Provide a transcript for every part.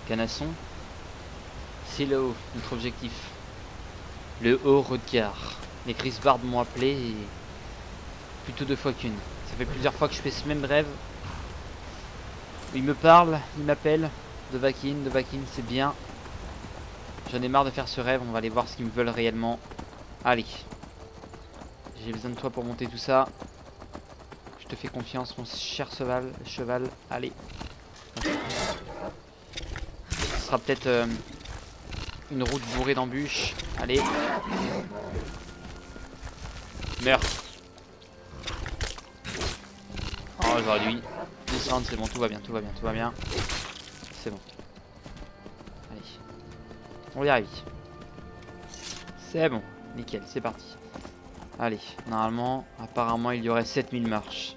Canasson, c'est le haut, notre objectif. Le haut regard. Les Grisbards m'ont appelé et plutôt 2 fois qu'une. Ça fait plusieurs fois que je fais ce même rêve. Ils me parlent, ils m'appellent. Dovahkiin, c'est bien. J'en ai marre de faire ce rêve, on va aller voir ce qu'ils me veulent réellement. Allez. J'ai besoin de toi pour monter tout ça. Je te fais confiance, mon cher cheval. Allez. Ce sera peut-être une route bourrée d'embûches. Allez. Meurs. Oh, j'aurais dû descendre, c'est bon, tout va bien. C'est bon. Allez. On y arrive. C'est bon. Nickel, c'est parti. Allez, normalement, apparemment, il y aurait 7000 marches.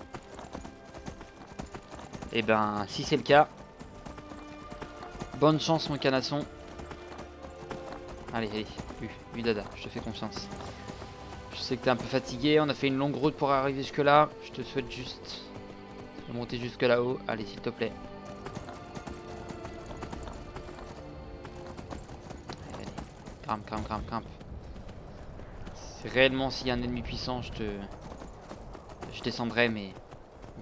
Et ben, si c'est le cas, bonne chance, mon canasson. Allez, Dada, je te fais confiance. Je sais que t'es un peu fatigué, on a fait une longue route pour arriver jusque là. Je te souhaite juste de monter jusque là-haut. Allez, s'il te plaît. Allez. Grimpe. Réellement, s'il y a un ennemi puissant, je descendrai, mais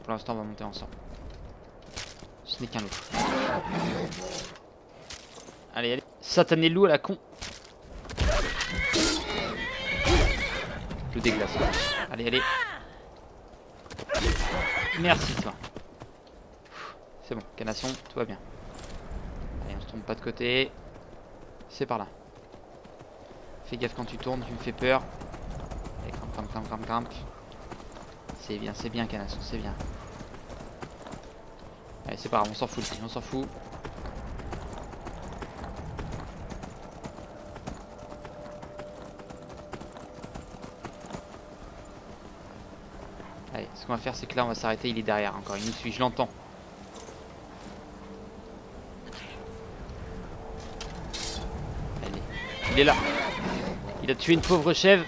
pour l'instant, on va monter ensemble. Ce n'est qu'un loup. Allez. Satané loup à la con. Je déglace. Allez. Merci, toi. C'est bon, canasson, tout va bien. Allez, on se trompe pas de côté. C'est par là. Fais gaffe quand tu tournes, tu me fais peur. Allez, grimpe. C'est bien, canasson, c'est bien. Allez, c'est pas grave, on s'en fout. Allez, ce qu'on va faire, c'est que là, on va s'arrêter. Il est derrière encore, il nous suit, je l'entends. Allez, il est là. Il a tué une pauvre chèvre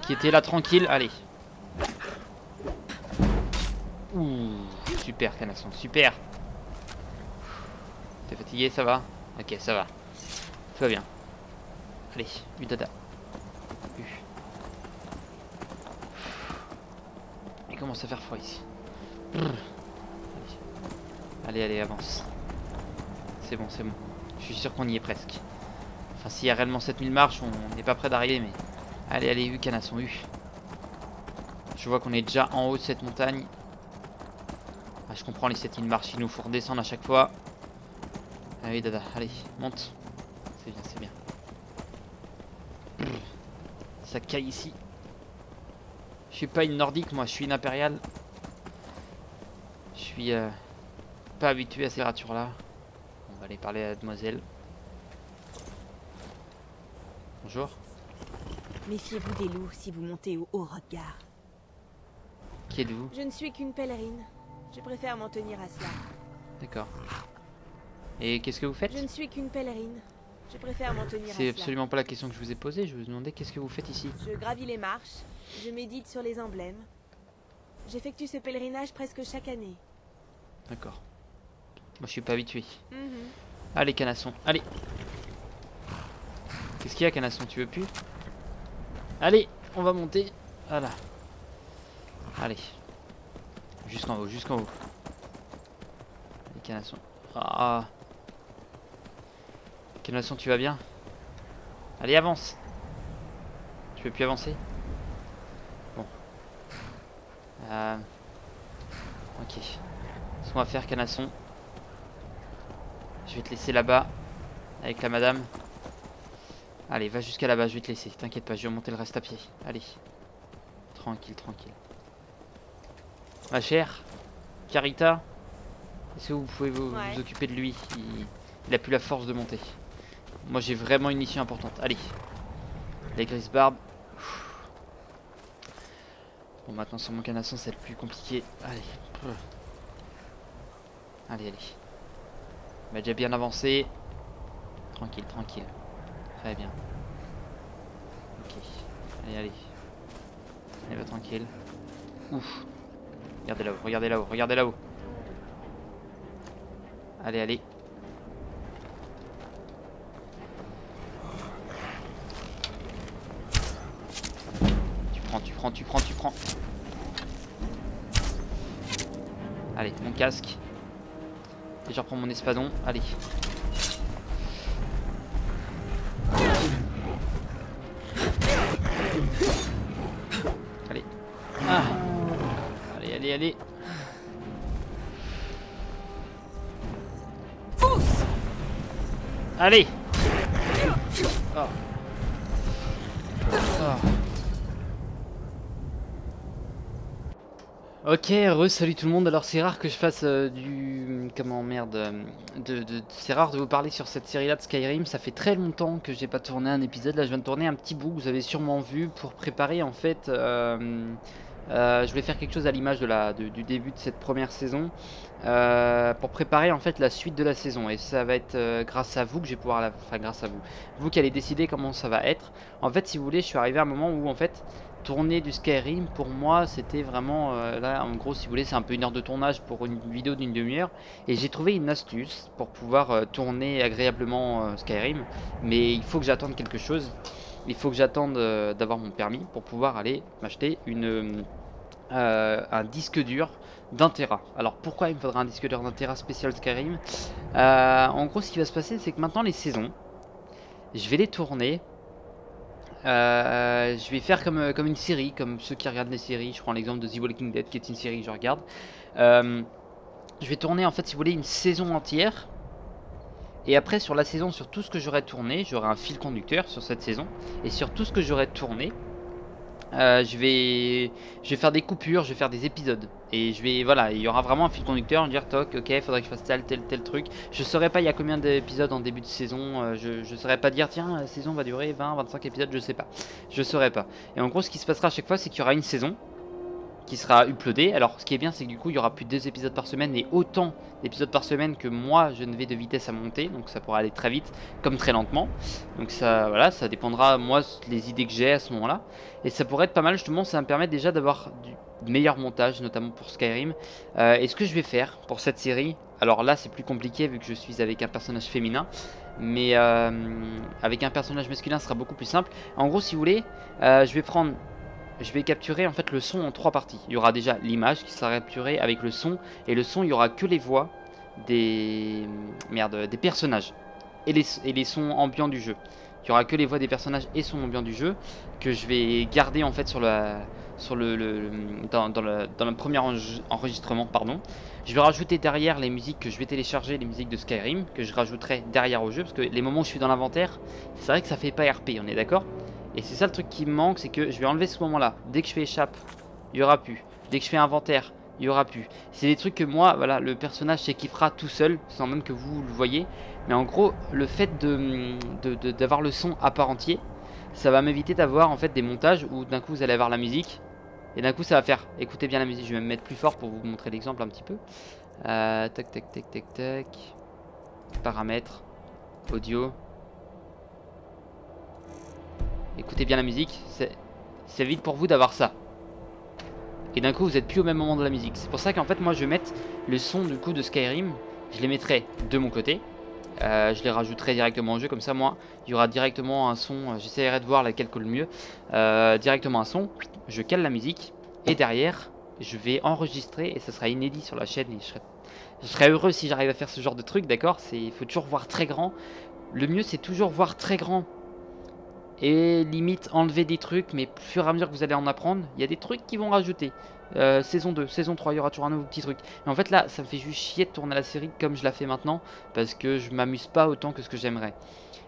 qui était là tranquille. Allez. Ouh, super canasson, super. T'es fatigué, ça va? Ok, ça va. Tout va bien. Allez, Dada. Il commence à faire froid ici. Allez, avance. C'est bon. Je suis sûr qu'on y est presque. Enfin, s'il y a réellement 7000 marches, on n'est pas près d'arriver, mais... Allez, canasson, Je vois qu'on est déjà en haut de cette montagne. Ah, je comprends les 7000 marches, il nous faut redescendre à chaque fois. Allez, Dada, allez, monte. C'est bien. Ça caille ici. Je suis pas une nordique, moi, je suis une impériale. Je suis pas habitué à ces ratures-là. On va aller parler à la demoiselle. Bonjour. Méfiez-vous des loups si vous montez au haut regard. Qui êtes-vous? Je ne suis qu'une pèlerine. Je préfère m'en tenir à cela. D'accord. Et qu'est-ce que vous faites? Je ne suis qu'une pèlerine. Je préfère m'en tenir à cela. C'est absolument pas la question que je vous ai posée. Je vous demandais qu'est-ce que vous faites ici. Je gravis les marches. Je médite sur les emblèmes. J'effectue ce pèlerinage presque chaque année. D'accord. Moi je suis pas habitué. Allez canasson, allez. Qu'est-ce qu'il y a canasson, tu veux plus? Allez, on va monter. Voilà. Allez. Jusqu'en haut. Allez canasson. Ah. Canasson, tu vas bien? Allez, avance. Tu peux plus avancer? Bon. Ok. Ce qu'on va faire, canasson. Je vais te laisser là-bas. Avec la madame. Allez, va jusqu'à là-bas, je vais te laisser. T'inquiète pas, je vais remonter le reste à pied. Allez. Tranquille. Ma chère Carita, est-ce que vous pouvez vous occuper de lui? Il a plus la force de monter. Moi j'ai vraiment une mission importante. Allez. Les Grisbards. Bon, maintenant sur mon canasson ça va être plus compliqué. Allez. On va déjà bien avancé. Tranquille. Très bien. Ok. Allez. Allez, va tranquille. Ouf. Regardez là-haut. Allez. prends. Allez, mon casque. Et je reprends mon espadon. Allez. Allez. Ah. Allez. Allez. Oh. Ok, salut tout le monde. Alors c'est rare que je fasse c'est rare de vous parler sur cette série là de Skyrim. Ça fait très longtemps que j'ai pas tourné un épisode. Là je viens de tourner un petit bout que vous avez sûrement vu pour préparer en fait je voulais faire quelque chose à l'image du début de cette première saison pour préparer en fait la suite de la saison, et ça va être grâce à vous que je vais pouvoir enfin grâce à vous qui allez décider comment ça va être. En fait si vous voulez, je suis arrivé à un moment où en fait tourner du Skyrim pour moi c'était vraiment là en gros si vous voulez c'est un peu 1 heure de tournage pour une vidéo d'une demi-heure, et j'ai trouvé une astuce pour pouvoir tourner agréablement Skyrim, mais il faut que j'attende quelque chose. Il faut que j'attende d'avoir mon permis pour pouvoir aller m'acheter un disque dur d'1 Tera. Alors pourquoi il me faudra un disque dur d'1 Tera spécial Skyrim? En gros ce qui va se passer c'est que maintenant les saisons je vais les tourner. Je vais faire comme une série, comme ceux qui regardent les séries. Je prends l'exemple de The Walking Dead qui est une série que je regarde. Je vais tourner en fait si vous voulez une saison entière. Et après sur la saison, sur tout ce que j'aurai tourné, j'aurai un fil conducteur sur cette saison. Et sur tout ce que j'aurai tourné, je vais faire des coupures, je vais faire des épisodes. Et voilà, il y aura vraiment un fil conducteur, dire toc, ok, faudrait que je fasse tel truc. Je saurais pas il y a combien d'épisodes en début de saison, je saurais pas dire tiens la saison va durer 20-25 épisodes, je sais pas. Je saurais pas. Et en gros ce qui se passera à chaque fois c'est qu'il y aura une saison qui sera uploadée. Alors ce qui est bien c'est que du coup il y aura plus de 2 épisodes par semaine, et autant d'épisodes par semaine que moi je ne vais de vitesse à monter, donc ça pourra aller très vite comme très lentement. Donc ça voilà, ça dépendra moi les idées que j'ai à ce moment là, et ça pourrait être pas mal justement. Ça va me permettre déjà d'avoir du meilleur montage notamment pour Skyrim. Et ce que je vais faire pour cette série, alors là c'est plus compliqué vu que je suis avec un personnage féminin, mais avec un personnage masculin ce sera beaucoup plus simple. En gros si vous voulez je vais capturer en fait le son en 3 parties. Il y aura déjà l'image qui sera capturée avec le son, et le son il y aura que les voix des personnages et les sons ambiants du jeu. Il y aura que les voix des personnages et sons ambiants du jeu que je vais garder en fait dans le premier enregistrement pardon. Je vais rajouter derrière les musiques que je vais télécharger, les musiques de Skyrim que je rajouterai derrière au jeu, parce que les moments où je suis dans l'inventaire, c'est vrai que ça fait pas RP, on est d'accord? Et c'est ça le truc qui me manque, c'est que je vais enlever ce moment là. Dès que je fais échappe, il y aura plus. Dès que je fais inventaire, il y aura plus. C'est des trucs que moi, voilà, le personnage s'équipera tout seul, sans même que vous le voyez. Mais en gros, le fait d'avoir le son à part entier, ça va m'éviter d'avoir en fait des montages où d'un coup vous allez avoir la musique, et d'un coup ça va faire, écoutez bien la musique, je vais me mettre plus fort pour vous montrer l'exemple un petit peu. Tac. Paramètres, audio. Écoutez bien la musique, c'est vite pour vous d'avoir ça. Et d'un coup vous êtes plus au même moment de la musique. C'est pour ça qu'en fait moi je vais mettre le son du coup de Skyrim, je les mettrai de mon côté. Je les rajouterai directement au jeu, comme ça moi il y aura directement un son, j'essaierai de voir laquelle colle le mieux. Directement un son, je cale la musique, et derrière je vais enregistrer, et ça sera inédit sur la chaîne, et je serais heureux si j'arrive à faire ce genre de truc, d'accord. Il faut toujours voir très grand. Le mieux c'est toujours voir très grand, et limite enlever des trucs, mais au fur et à mesure que vous allez en apprendre, il y a des trucs qui vont rajouter. Saison 2, saison 3, il y aura toujours un nouveau petit truc. Mais en fait là, ça me fait juste chier de tourner la série comme je la fais maintenant, parce que je m'amuse pas autant que ce que j'aimerais.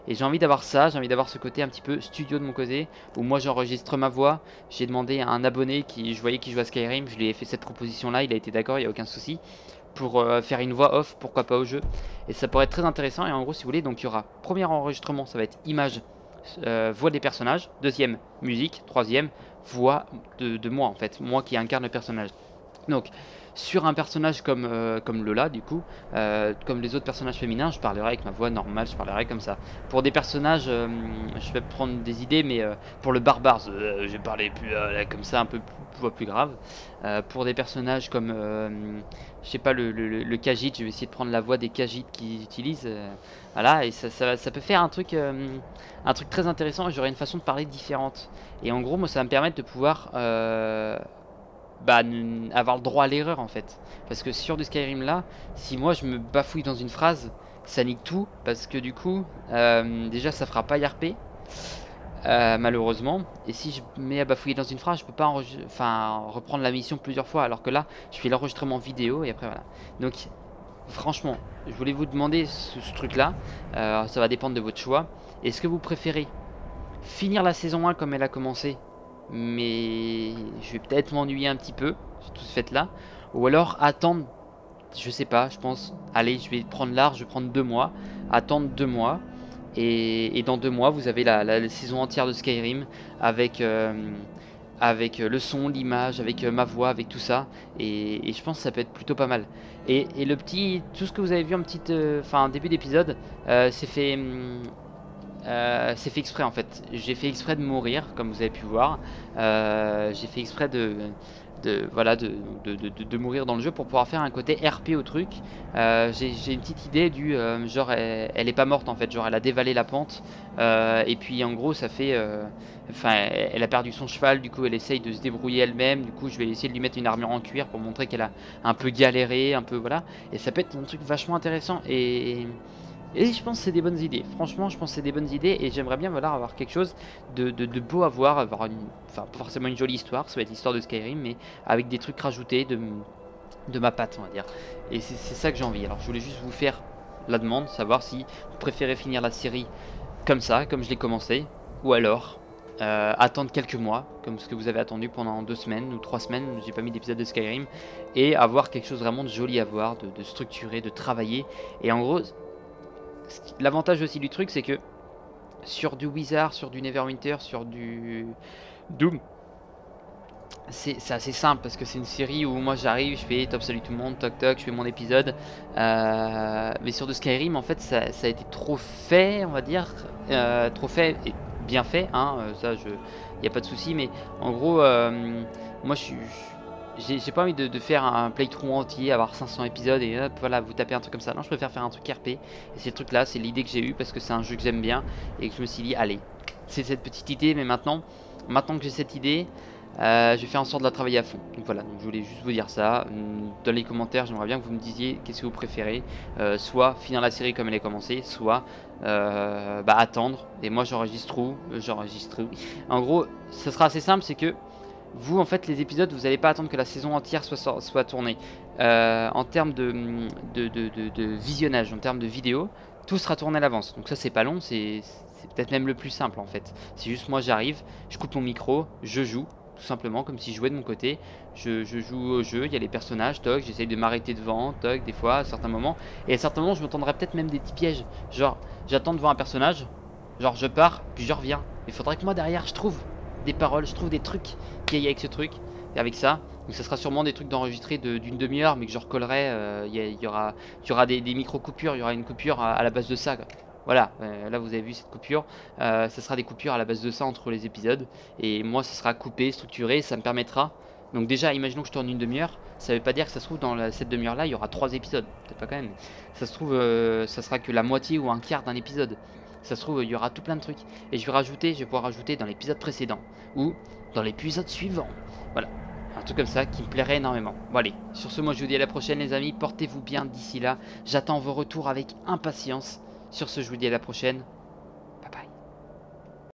Et j'ai envie d'avoir ça, j'ai envie d'avoir ce côté un petit peu studio de mon côté, où moi j'enregistre ma voix. J'ai demandé à un abonné je voyais qui jouait à Skyrim, je lui ai fait cette proposition là, il a été d'accord, il n'y a aucun souci. Pour faire une voix off, pourquoi pas au jeu. Et ça pourrait être très intéressant. Et en gros si vous voulez, donc il y aura premier enregistrement, ça va être image, voix des personnages, deuxième musique, troisième voix de moi en fait, moi qui incarne le personnage. Donc, sur un personnage comme Lola, du coup, comme les autres personnages féminins, je parlerai avec ma voix normale, je parlerai comme ça. Pour des personnages, je vais prendre des idées, mais pour le barbare, je vais parler plus comme ça, un peu voix plus grave. Pour des personnages comme, je sais pas, le Khajiit, je vais essayer de prendre la voix des Khajiit qu'ils utilisent. Voilà, et ça peut faire un truc très intéressant, et j'aurai une façon de parler différente. Et en gros, moi, ça va me permettre de pouvoir avoir le droit à l'erreur en fait. Parce que sur du Skyrim là, si moi je me bafouille dans une phrase, ça nique tout. Parce que du coup, déjà ça fera pas YRP, malheureusement. Et si je me mets à bafouiller dans une phrase, je peux pas reprendre la mission plusieurs fois. Alors que là, je fais l'enregistrement vidéo et après voilà. Donc franchement, je voulais vous demander ce truc là. Ça va dépendre de votre choix. Est-ce que vous préférez finir la saison 1 comme elle a commencé, mais je vais peut-être m'ennuyer un petit peu sur tout ce fait là, ou alors attendre, je sais pas, je pense, allez, je vais prendre large, je vais prendre 2 mois, attendre 2 mois, et dans 2 mois vous avez la saison entière de Skyrim avec le son, l'image, avec ma voix, avec tout ça, et je pense que ça peut être plutôt pas mal. Et tout ce que vous avez vu en début d'épisode, c'est fait exprès en fait. J'ai fait exprès de mourir, comme vous avez pu voir. J'ai fait exprès de mourir dans le jeu pour pouvoir faire un côté RP au truc. J'ai une petite idée du genre elle est pas morte en fait, genre elle a dévalé la pente. Et puis en gros ça fait elle a perdu son cheval, du coup elle essaye de se débrouiller elle-même. Du coup je vais essayer de lui mettre une armure en cuir pour montrer qu'elle a un peu galéré, un peu voilà. Et ça peut être un truc vachement intéressant. Et je pense que c'est des bonnes idées. Franchement, je pense que c'est des bonnes idées. Et j'aimerais bien avoir quelque chose de beau à voir. Pas forcément une jolie histoire. Ça va être l'histoire de Skyrim, mais avec des trucs rajoutés de ma patte, on va dire. Et c'est ça que j'ai envie. Alors, je voulais juste vous faire la demande, savoir si vous préférez finir la série comme ça, comme je l'ai commencé, ou alors attendre quelques mois, comme ce que vous avez attendu pendant 2 semaines ou 3 semaines. J'ai pas mis d'épisode de Skyrim. Et avoir quelque chose vraiment de joli à voir, de structuré, de travailler. Et en gros, l'avantage aussi du truc, c'est que sur du Wizard, sur du Neverwinter, sur du Doom, c'est assez simple parce que c'est une série où moi j'arrive, je fais top salut tout le monde, toc toc, je fais mon épisode. Mais sur de Skyrim, en fait, ça a été trop fait, on va dire, trop fait et bien fait, hein, ça, y a pas de souci. Mais en gros, moi j'ai pas envie de faire un playthrough entier, avoir 500 épisodes et hop, voilà, vous tapez un truc comme ça. Non, je préfère faire un truc RP. Et c'est le truc là, c'est l'idée que j'ai eue parce que c'est un jeu que j'aime bien et que je me suis dit, allez, c'est cette petite idée, mais maintenant que j'ai cette idée, je vais faire en sorte de la travailler à fond. Donc voilà, donc je voulais juste vous dire ça. Dans les commentaires, j'aimerais bien que vous me disiez qu'est-ce que vous préférez. Soit finir la série comme elle est commencée, soit attendre. Et moi j'enregistre où. En gros, ça sera assez simple, c'est que vous, en fait, les épisodes, vous n'allez pas attendre que la saison entière soit tournée. En termes de visionnage, en termes de vidéo, tout sera tourné à l'avance. Donc ça, c'est pas long, c'est peut-être même le plus simple, en fait. C'est juste moi, j'arrive, je coupe mon micro, je joue, tout simplement, comme si je jouais de mon côté. Je joue au jeu, il y a les personnages, toc, j'essaye de m'arrêter devant, toc, des fois, à certains moments. Et à certains moments, je me tendrai peut-être même des petits pièges. Genre, j'attends devant un personnage, genre je pars, puis je reviens. Il faudrait que moi, derrière, je trouve des paroles, je trouve des trucs qui aillent avec ce truc, et avec ça. Donc ça sera sûrement des trucs d'enregistrer d'une demi-heure, mais que je recollerai. Il y aura des micro-coupures, il y aura une coupure à la base de ça, quoi. Voilà, là vous avez vu cette coupure, ça sera des coupures à la base de ça entre les épisodes. Et moi ça sera coupé, structuré, ça me permettra. Donc déjà, imaginons que je tourne une demi-heure, ça veut pas dire que ça se trouve dans cette demi-heure là, il y aura 3 épisodes. Peut-être pas quand même. Ça se trouve, ça sera que la moitié ou un quart d'un épisode. Ça se trouve, il y aura tout plein de trucs. Et je vais pouvoir rajouter dans l'épisode précédent ou dans l'épisode suivant. Voilà, un truc comme ça qui me plairait énormément. Bon allez, sur ce, moi je vous dis à la prochaine les amis. Portez-vous bien d'ici là. J'attends vos retours avec impatience. Sur ce, je vous dis à la prochaine.